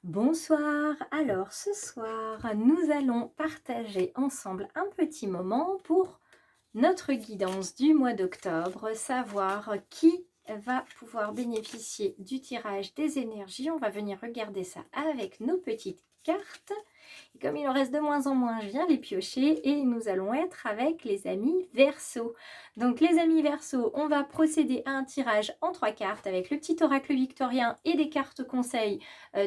Bonsoir, alors ce soir nous allons partager ensemble un petit moment pour notre guidance du mois d'octobre, savoir qui va pouvoir bénéficier du tirage des énergies. On va venir regarder ça avec nos petites cartes. Et comme il en reste de moins en moins, je viens les piocher et nous allons être avec les amis Verseau. Donc les amis Verseau, on va procéder à un tirage en 3 cartes avec le petit oracle victorien et des cartes conseils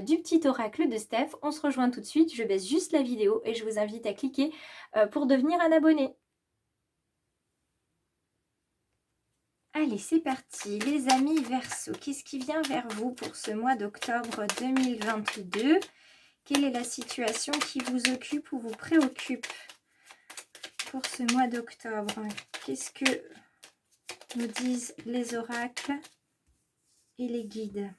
du petit oracle de Steph. On se rejoint tout de suite, je baisse juste la vidéo et je vous invite à cliquer pour devenir un abonné. Allez, c'est parti, les amis Verseau, qu'est-ce qui vient vers vous pour ce mois d'octobre 2022? Quelle est la situation qui vous occupe ou vous préoccupe pour ce mois d'octobre? Qu'est-ce que nous disent les oracles et les guides?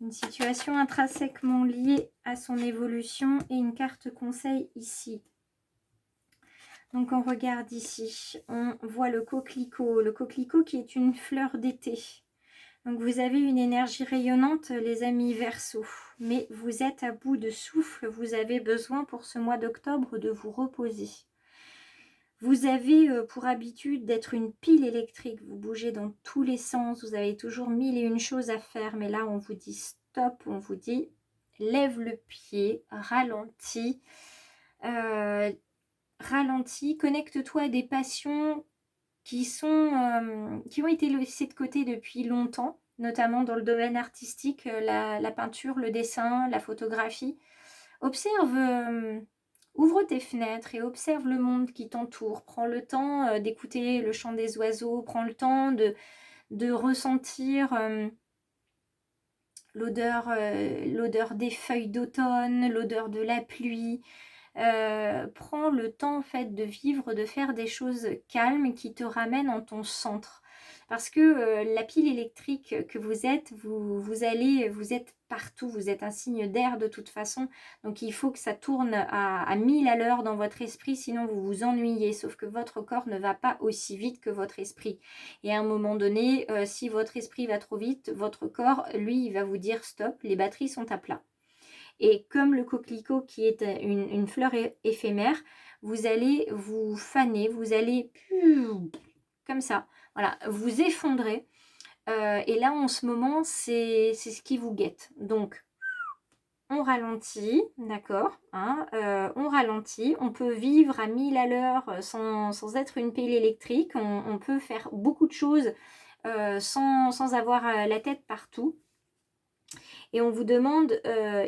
Une situation intrinsèquement liée à son évolution et une carte conseil ici. Donc on regarde ici, on voit le coquelicot qui est une fleur d'été. Donc vous avez une énergie rayonnante, les amis Verseau, mais vous êtes à bout de souffle, vous avez besoin pour ce mois d'octobre de vous reposer. Vous avez pour habitude d'être une pile électrique, vous bougez dans tous les sens, vous avez toujours mille et une choses à faire, mais là on vous dit stop, on vous dit lève le pied, ralentis, ralentis, connecte-toi à des passions qui ont été laissées de côté depuis longtemps, notamment dans le domaine artistique, la peinture, le dessin, la photographie. Observe, ouvre tes fenêtres et observe le monde qui t'entoure. Prends le temps d'écouter le chant des oiseaux, prends le temps de ressentir l'odeur des feuilles d'automne, l'odeur de la pluie. Prends le temps en fait de vivre, de faire des choses calmes qui te ramènent en ton centre. Parce que la pile électrique que vous êtes, vous êtes partout, vous êtes un signe d'air de toute façon. Donc il faut que ça tourne à 1000 à l'heure dans votre esprit, sinon vous vous ennuyez. Sauf que votre corps ne va pas aussi vite que votre esprit. Et à un moment donné, si votre esprit va trop vite, votre corps, lui, il va vous dire stop, les batteries sont à plat. Et comme le coquelicot qui est une fleur éphémère, vous allez vous faner, vous allez comme ça, voilà, vous effondrer. Et là, en ce moment, c'est ce qui vous guette. Donc, on ralentit, d'accord, hein, on ralentit, on peut vivre à 1000 à l'heure sans être une pile électrique, on peut faire beaucoup de choses sans avoir la tête partout. Et on vous demande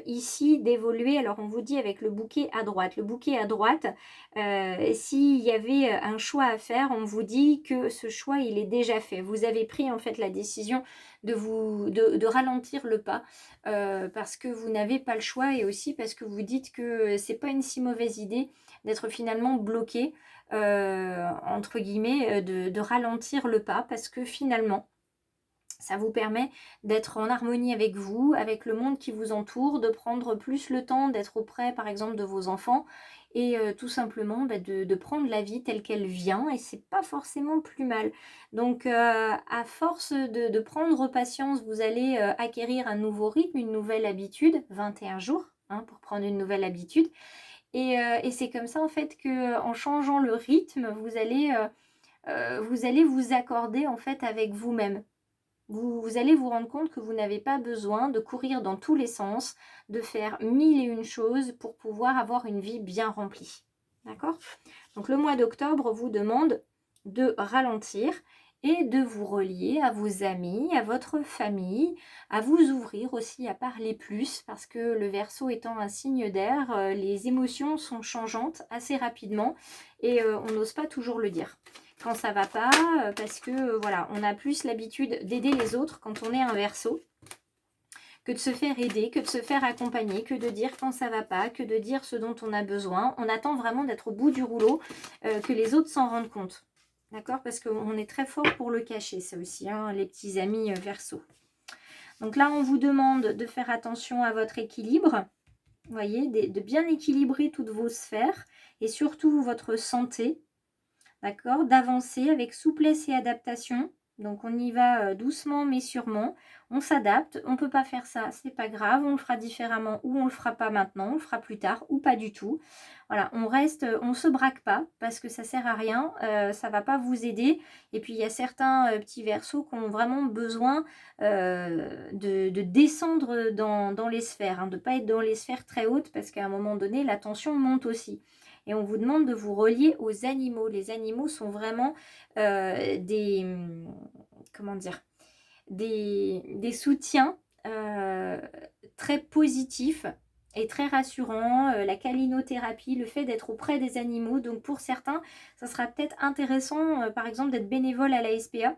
ici d'évoluer, alors on vous dit avec le bouquet à droite. Le bouquet à droite, s'il y avait un choix à faire, on vous dit que ce choix, il est déjà fait. Vous avez pris en fait la décision de ralentir le pas parce que vous n'avez pas le choix et aussi parce que vous dites que c'est pas une si mauvaise idée d'être finalement bloqué, entre guillemets, de ralentir le pas parce que finalement, ça vous permet d'être en harmonie avec vous, avec le monde qui vous entoure, de prendre plus le temps d'être auprès, par exemple, de vos enfants et tout simplement de prendre la vie telle qu'elle vient et c'est pas forcément plus mal. Donc, à force de prendre patience, vous allez acquérir un nouveau rythme, une nouvelle habitude, 21 jours hein, pour prendre une nouvelle habitude. Et c'est comme ça, en fait, qu'en changeant le rythme, vous allez vous accorder, en fait, avec vous-même. Vous allez vous rendre compte que vous n'avez pas besoin de courir dans tous les sens, de faire mille et une choses pour pouvoir avoir une vie bien remplie. D'accord? Donc le mois d'octobre vous demande de ralentir et de vous relier à vos amis, à votre famille, à vous ouvrir aussi, à parler plus, parce que le Verseau étant un signe d'air, les émotions sont changeantes assez rapidement et on n'ose pas toujours le dire quand ça va pas, parce que voilà, on a plus l'habitude d'aider les autres quand on est un Verseau, que de se faire aider, que de se faire accompagner, que de dire quand ça va pas, que de dire ce dont on a besoin. On attend vraiment d'être au bout du rouleau, que les autres s'en rendent compte. D'accord? Parce qu'on est très fort pour le cacher, ça aussi, hein, les petits amis Verseau. Donc là, on vous demande de faire attention à votre équilibre. Vous voyez, de bien équilibrer toutes vos sphères et surtout votre santé. D'accord? D'avancer avec souplesse et adaptation. Donc on y va doucement mais sûrement, on s'adapte, on ne peut pas faire ça, c'est pas grave, on le fera différemment ou on le fera pas maintenant, on le fera plus tard ou pas du tout. Voilà, on reste, on se braque pas parce que ça sert à rien, ça va pas vous aider. Et puis il y a certains petits Verseaux qui ont vraiment besoin de descendre dans les sphères, hein, de ne pas être dans les sphères très hautes parce qu'à un moment donné, la tension monte aussi. Et on vous demande de vous relier aux animaux. Les animaux sont vraiment comment dire, des soutiens très positifs et très rassurants. La calinothérapie, le fait d'être auprès des animaux. Donc pour certains, ça sera peut-être intéressant, par exemple, d'être bénévole à la SPA.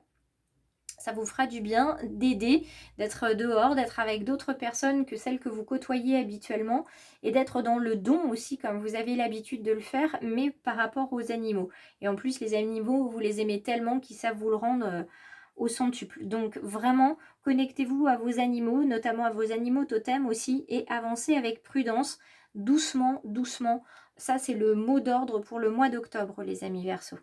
Ça vous fera du bien d'aider, d'être dehors, d'être avec d'autres personnes que celles que vous côtoyez habituellement et d'être dans le don aussi comme vous avez l'habitude de le faire, mais par rapport aux animaux. Et en plus, les animaux, vous les aimez tellement qu'ils savent vous le rendre au centuple. Donc vraiment, connectez-vous à vos animaux, notamment à vos animaux totems aussi, et avancez avec prudence, doucement, doucement. Ça, c'est le mot d'ordre pour le mois d'octobre, les amis Verseaux.